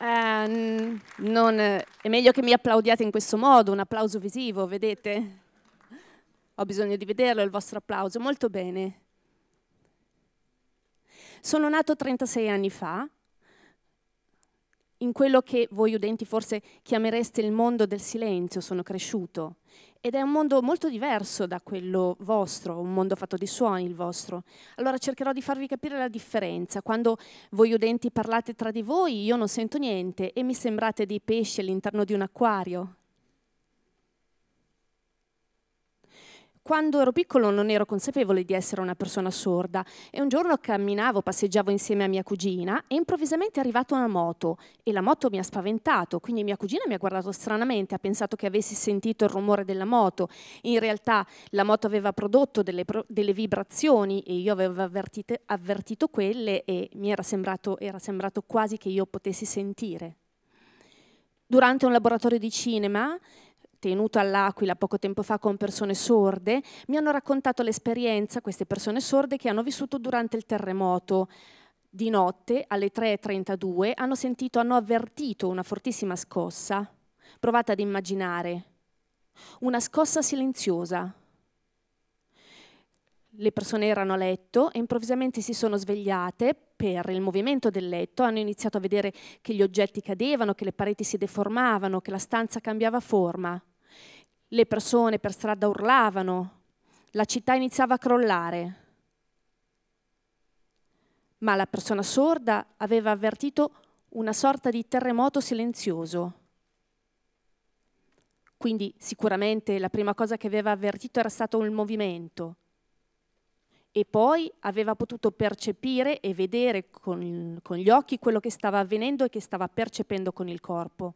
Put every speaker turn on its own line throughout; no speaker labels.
È meglio che mi applaudiate in questo modo, un applauso visivo, vedete? Ho bisogno di vederlo, il vostro applauso. Molto bene. Sono nato 36 anni fa, in quello che voi udenti forse chiamereste il mondo del silenzio sono cresciuto. Ed è un mondo molto diverso da quello vostro, un mondo fatto di suoni il vostro. Allora cercherò di farvi capire la differenza. Quando voi udenti parlate tra di voi, io non sento niente e mi sembrate dei pesci all'interno di un acquario. Quando ero piccolo non ero consapevole di essere una persona sorda e un giorno camminavo, passeggiavo insieme a mia cugina e improvvisamente è arrivata una moto e la moto mi ha spaventato, quindi mia cugina mi ha guardato stranamente, ha pensato che avessi sentito il rumore della moto. In realtà la moto aveva prodotto delle vibrazioni e io avevo avvertito quelle e era sembrato quasi che io potessi sentire. Durante un laboratorio di cinema tenuto all'Aquila poco tempo fa con persone sorde, mi hanno raccontato l'esperienza, queste persone sorde, che hanno vissuto durante il terremoto. Di notte, alle 3:32, hanno avvertito una fortissima scossa. Provate ad immaginare. Una scossa silenziosa. Le persone erano a letto e improvvisamente si sono svegliate per il movimento del letto, hanno iniziato a vedere che gli oggetti cadevano, che le pareti si deformavano, che la stanza cambiava forma. Le persone per strada urlavano, la città iniziava a crollare. Ma la persona sorda aveva avvertito una sorta di terremoto silenzioso. Quindi sicuramente la prima cosa che aveva avvertito era stato il movimento. E poi aveva potuto percepire e vedere con gli occhi quello che stava avvenendo e che stava percependo con il corpo.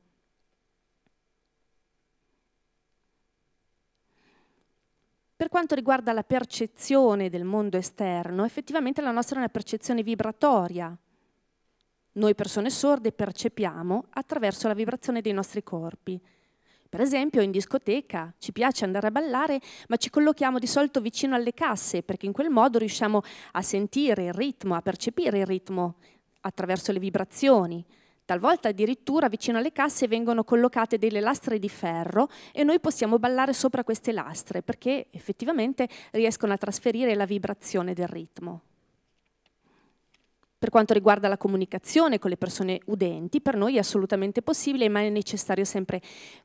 Per quanto riguarda la percezione del mondo esterno, effettivamente la nostra è una percezione vibratoria. Noi persone sorde percepiamo attraverso la vibrazione dei nostri corpi. Per esempio in discoteca ci piace andare a ballare, ma ci collochiamo di solito vicino alle casse, perché in quel modo riusciamo a sentire il ritmo, a percepire il ritmo attraverso le vibrazioni. Talvolta addirittura vicino alle casse vengono collocate delle lastre di ferro e noi possiamo ballare sopra queste lastre, perché effettivamente riescono a trasferire la vibrazione del ritmo. Per quanto riguarda la comunicazione con le persone udenti, per noi è assolutamente possibile, ma è necessario sempre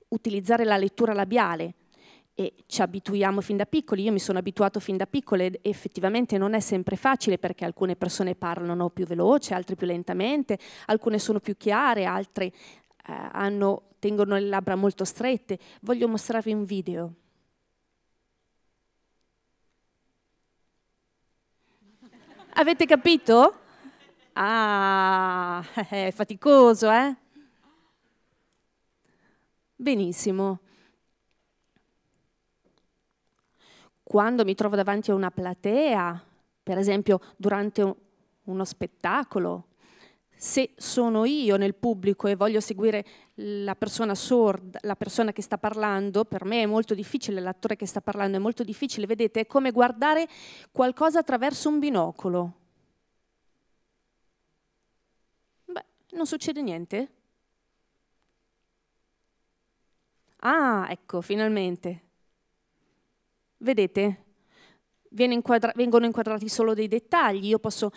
utilizzare la lettura labiale e ci abituiamo fin da piccoli. Io mi sono abituato fin da piccolo e effettivamente non è sempre facile, perché alcune persone parlano più veloce, altre più lentamente, alcune sono più chiare, altre tengono le labbra molto strette. Voglio mostrarvi un video. Avete capito? Ah, è faticoso, eh? Benissimo. Quando mi trovo davanti a una platea, per esempio durante uno spettacolo, se sono io nel pubblico e voglio seguire la persona sorda, la persona che sta parlando, per me è molto difficile, l'attore che sta parlando è molto difficile, vedete, è come guardare qualcosa attraverso un binocolo. Non succede niente? Ah, ecco, finalmente. Vedete? Vengono inquadrati solo dei dettagli, io posso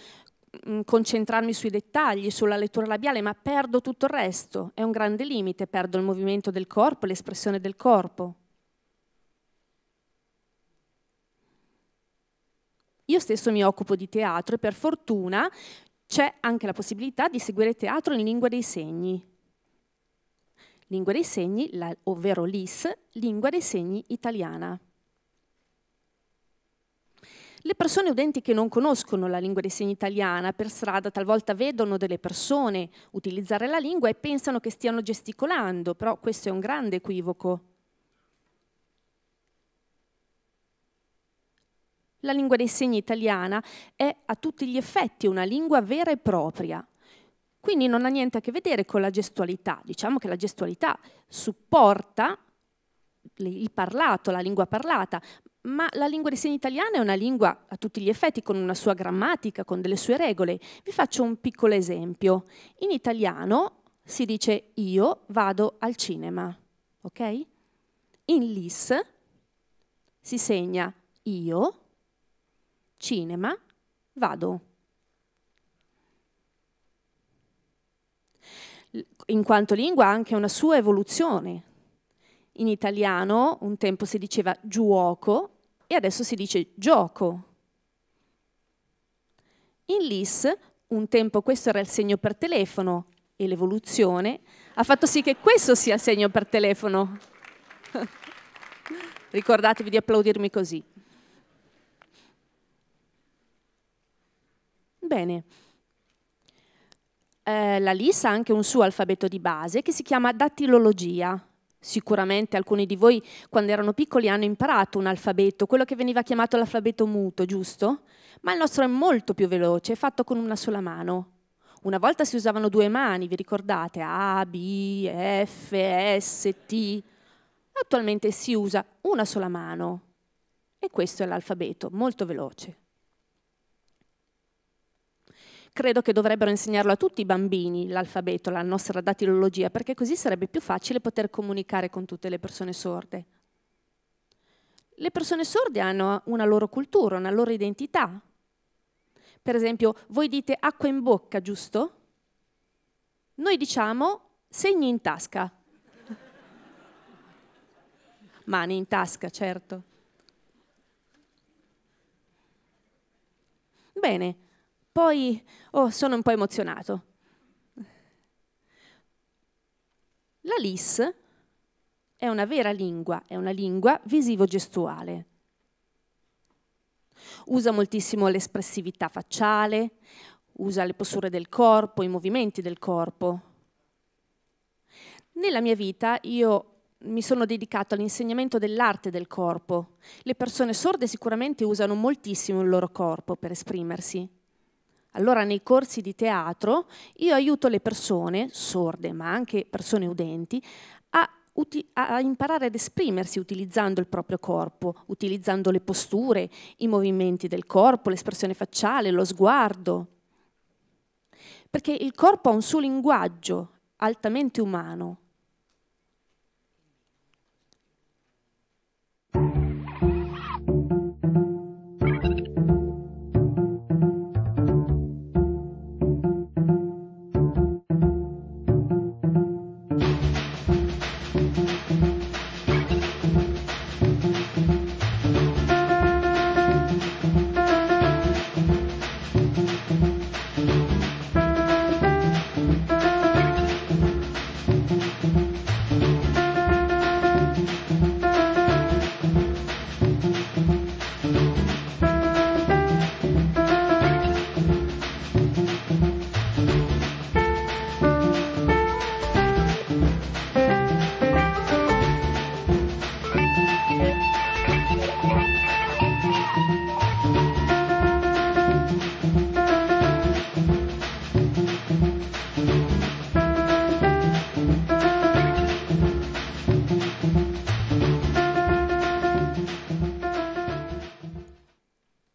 concentrarmi sui dettagli, sulla lettura labiale, ma perdo tutto il resto. È un grande limite, perdo il movimento del corpo, l'espressione del corpo. Io stesso mi occupo di teatro e per fortuna c'è anche la possibilità di seguire teatro in lingua dei segni. Lingua dei segni, ovvero LIS, lingua dei segni italiana. Le persone udenti che non conoscono la lingua dei segni italiana per strada talvolta vedono delle persone utilizzare la lingua e pensano che stiano gesticolando, però questo è un grande equivoco. La lingua dei segni italiana è a tutti gli effetti una lingua vera e propria. Quindi non ha niente a che vedere con la gestualità. Diciamo che la gestualità supporta il parlato, la lingua parlata, ma la lingua dei segni italiana è una lingua a tutti gli effetti con una sua grammatica, con delle sue regole. Vi faccio un piccolo esempio. In italiano si dice io vado al cinema, ok? In LIS si segna io, cinema, vado. In quanto lingua ha anche una sua evoluzione. In italiano un tempo si diceva giuoco e adesso si dice gioco. In LIS un tempo questo era il segno per telefono e l'evoluzione ha fatto sì che questo sia il segno per telefono. Ricordatevi di applaudirmi così. Bene. La LIS ha anche un suo alfabeto di base che si chiama dattilologia. Sicuramente alcuni di voi quando erano piccoli hanno imparato un alfabeto, quello che veniva chiamato l'alfabeto muto, giusto? Ma il nostro è molto più veloce, è fatto con una sola mano. Una volta si usavano due mani, vi ricordate? A, B, F, S, T. Attualmente si usa una sola mano e questo è l'alfabeto, molto veloce. Credo che dovrebbero insegnarlo a tutti i bambini l'alfabeto, la nostra dattilologia, perché così sarebbe più facile poter comunicare con tutte le persone sorde. Le persone sorde hanno una loro cultura, una loro identità. Per esempio, voi dite acqua in bocca, giusto? Noi diciamo segni in tasca. Mani in tasca, certo. Bene, poi sono un po' emozionato. La LIS è una vera lingua, è una lingua visivo-gestuale. Usa moltissimo l'espressività facciale, usa le posture del corpo, i movimenti del corpo. Nella mia vita io mi sono dedicato all'insegnamento dell'arte del corpo. Le persone sorde sicuramente usano moltissimo il loro corpo per esprimersi. Allora nei corsi di teatro io aiuto le persone sorde, ma anche persone udenti, a imparare ad esprimersi utilizzando il proprio corpo, utilizzando le posture, i movimenti del corpo, l'espressione facciale, lo sguardo. Perché il corpo ha un suo linguaggio altamente umano.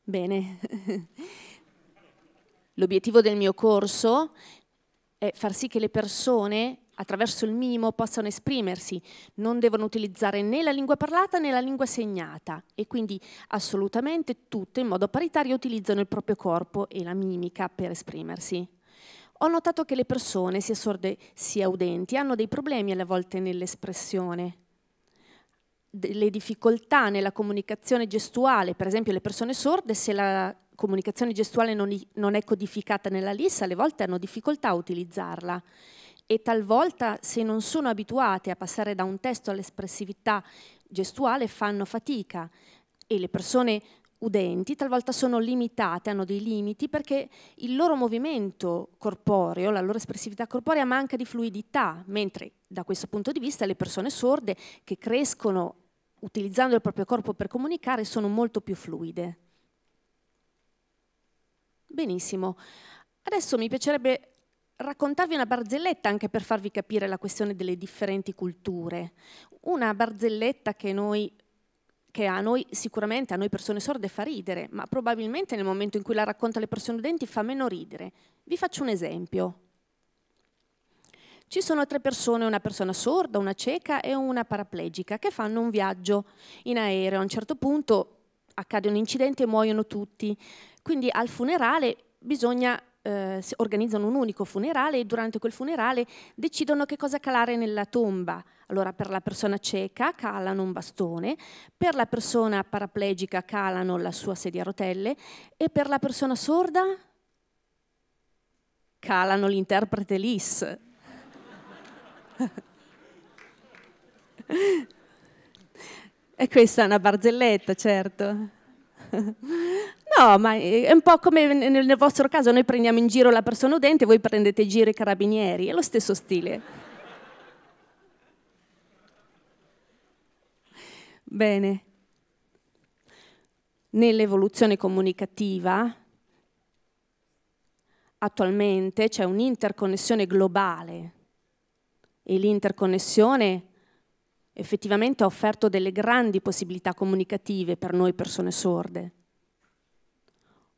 Bene. L'obiettivo del mio corso è far sì che le persone attraverso il mimo possano esprimersi, non devono utilizzare né la lingua parlata né la lingua segnata e quindi assolutamente tutte in modo paritario utilizzano il proprio corpo e la mimica per esprimersi. Ho notato che le persone, sia sorde sia udenti, hanno dei problemi alle volte nell'espressione, delle difficoltà nella comunicazione gestuale. Per esempio le persone sorde, se la comunicazione gestuale non è codificata nella LIS, alle volte hanno difficoltà a utilizzarla e talvolta se non sono abituate a passare da un testo all'espressività gestuale fanno fatica e le persone udenti talvolta sono limitate, hanno dei limiti perché il loro movimento corporeo, la loro espressività corporea manca di fluidità, mentre da questo punto di vista le persone sorde che crescono utilizzando il proprio corpo per comunicare sono molto più fluide. Benissimo, adesso mi piacerebbe raccontarvi una barzelletta anche per farvi capire la questione delle differenti culture. Una barzelletta che a noi sicuramente, a noi persone sorde fa ridere, ma probabilmente nel momento in cui la racconta alle persone udenti fa meno ridere. Vi faccio un esempio. Ci sono 3 persone, una persona sorda, una cieca e una paraplegica, che fanno un viaggio in aereo. A un certo punto accade un incidente e muoiono tutti. Quindi al funerale organizzano un unico funerale e durante quel funerale decidono che cosa calare nella tomba. Allora per la persona cieca calano un bastone, per la persona paraplegica calano la sua sedia a rotelle e per la persona sorda calano l'interprete LIS. E questa è una barzelletta, certo. No, ma è un po' come nel vostro caso, noi prendiamo in giro la persona udente, voi prendete in giro i carabinieri, è lo stesso stile. Bene. Nell'evoluzione comunicativa attualmente c'è un'interconnessione globale e l'interconnessione effettivamente ha offerto delle grandi possibilità comunicative per noi persone sorde.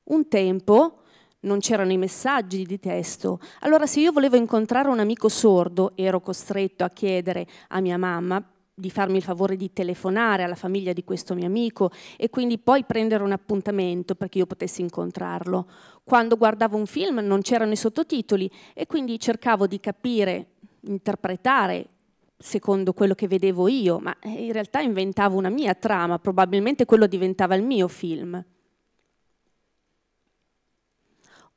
Un tempo non c'erano i messaggi di testo, allora se io volevo incontrare un amico sordo ero costretto a chiedere a mia mamma di farmi il favore di telefonare alla famiglia di questo mio amico e quindi poi prendere un appuntamento perché io potessi incontrarlo. Quando guardavo un film non c'erano i sottotitoli e quindi cercavo di capire, interpretare secondo quello che vedevo io, ma in realtà inventavo una mia trama, probabilmente quello diventava il mio film.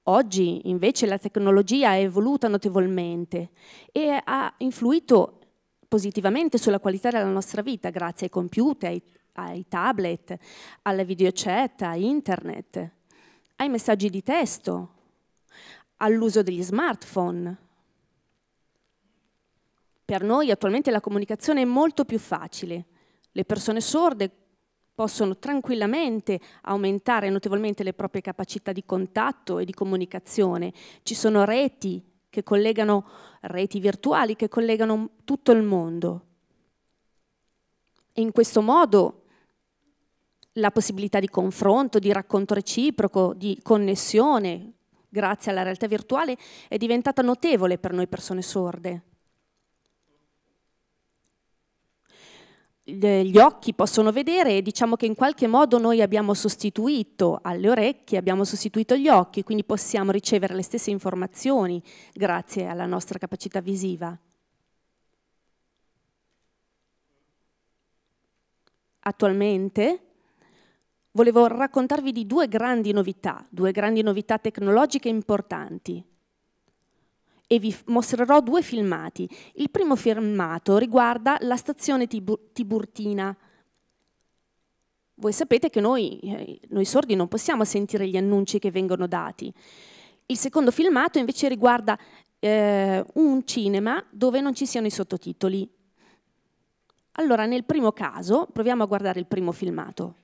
Oggi invece la tecnologia è evoluta notevolmente e ha influito positivamente sulla qualità della nostra vita grazie ai computer, ai tablet, alle videochat, a internet, ai messaggi di testo, all'uso degli smartphone. Per noi attualmente la comunicazione è molto più facile. Le persone sorde possono tranquillamente aumentare notevolmente le proprie capacità di contatto e di comunicazione. Ci sono reti virtuali che collegano tutto il mondo. E in questo modo la possibilità di confronto, di racconto reciproco, di connessione, grazie alla realtà virtuale, è diventata notevole per noi persone sorde. Gli occhi possono vedere e diciamo che in qualche modo noi abbiamo sostituito alle orecchie, abbiamo sostituito gli occhi, quindi possiamo ricevere le stesse informazioni grazie alla nostra capacità visiva. Attualmente volevo raccontarvi di due grandi novità tecnologiche importanti. E vi mostrerò 2 filmati. Il primo filmato riguarda la stazione Tiburtina. Voi sapete che noi sordi non possiamo sentire gli annunci che vengono dati. Il secondo filmato invece riguarda un cinema dove non ci siano i sottotitoli. Allora, nel primo caso, proviamo a guardare il primo filmato.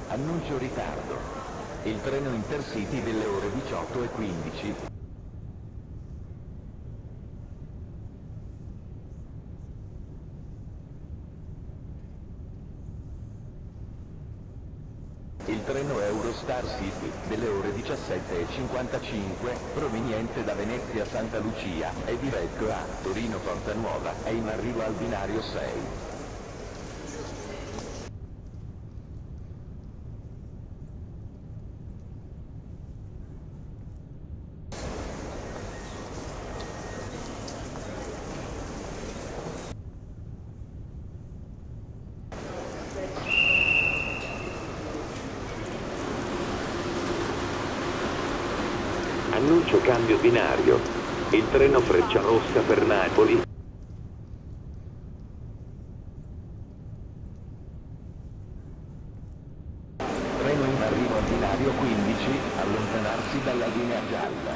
Annuncio ritardo. Il treno Intercity delle ore 18:15. Il treno Eurostar City delle ore 17:55, proveniente da Venezia Santa Lucia, è diretto a Torino Porta Nuova, è in arrivo al binario 6. Annuncio cambio binario. Il treno Frecciarossa per Napoli. Treno in arrivo al binario 15, allontanarsi dalla linea gialla.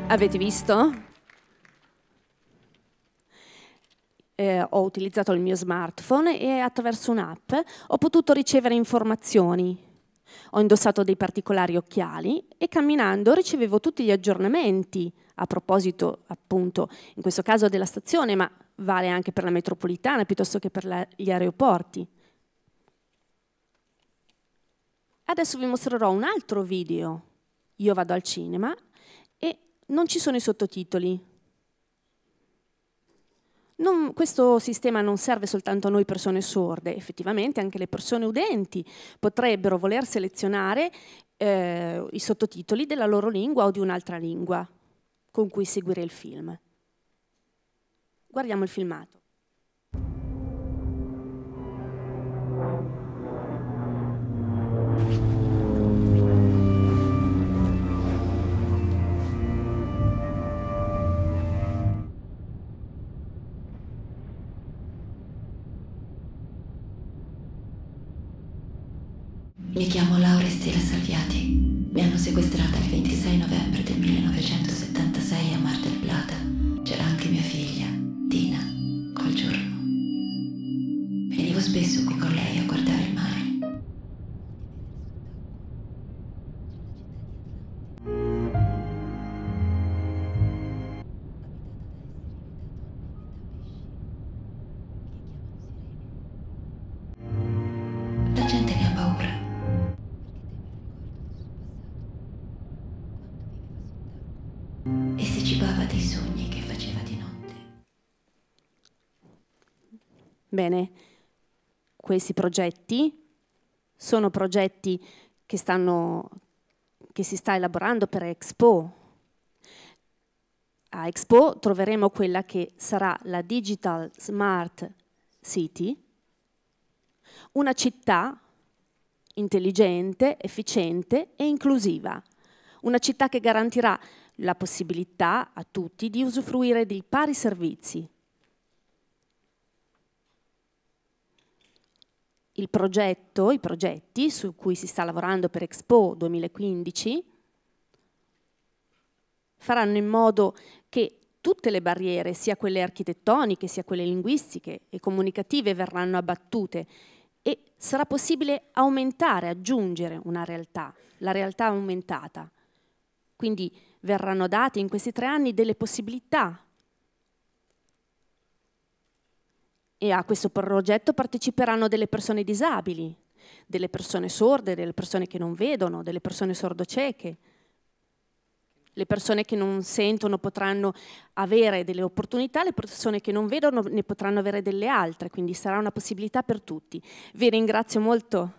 Avete visto? Ho utilizzato il mio smartphone e attraverso un'app ho potuto ricevere informazioni. Ho indossato dei particolari occhiali e camminando ricevevo tutti gli aggiornamenti, a proposito appunto in questo caso della stazione, ma vale anche per la metropolitana piuttosto che per gli aeroporti. Adesso vi mostrerò un altro video. Io vado al cinema e non ci sono i sottotitoli. Questo sistema non serve soltanto a noi persone sorde, effettivamente anche le persone udenti potrebbero voler selezionare i sottotitoli della loro lingua o di un'altra lingua con cui seguire il film. Guardiamo il filmato.
Mi chiamo Laura Stella Salviati. Mi hanno sequestrata il 26 novembre del 1976 a Mar del Plata. C'era anche mia figlia, Tina, quel giorno. Venivo spesso qui con lei a guardare il mare. La gente ne ha paura. E si cibava dei sogni che faceva di notte.
Bene, questi progetti sono progetti che si sta elaborando per Expo. A Expo troveremo quella che sarà la Digital Smart City, una città intelligente, efficiente e inclusiva, una città che garantirà la possibilità a tutti di usufruire di pari servizi. I progetti su cui si sta lavorando per Expo 2015 faranno in modo che tutte le barriere, sia quelle architettoniche, sia quelle linguistiche e comunicative, verranno abbattute e sarà possibile aumentare, aggiungere una realtà, la realtà aumentata. Quindi verranno date in questi 3 anni delle possibilità e a questo progetto parteciperanno delle persone disabili, delle persone sorde, delle persone che non vedono, delle persone sordocieche. Le persone che non sentono potranno avere delle opportunità, le persone che non vedono ne potranno avere delle altre, quindi sarà una possibilità per tutti. Vi ringrazio molto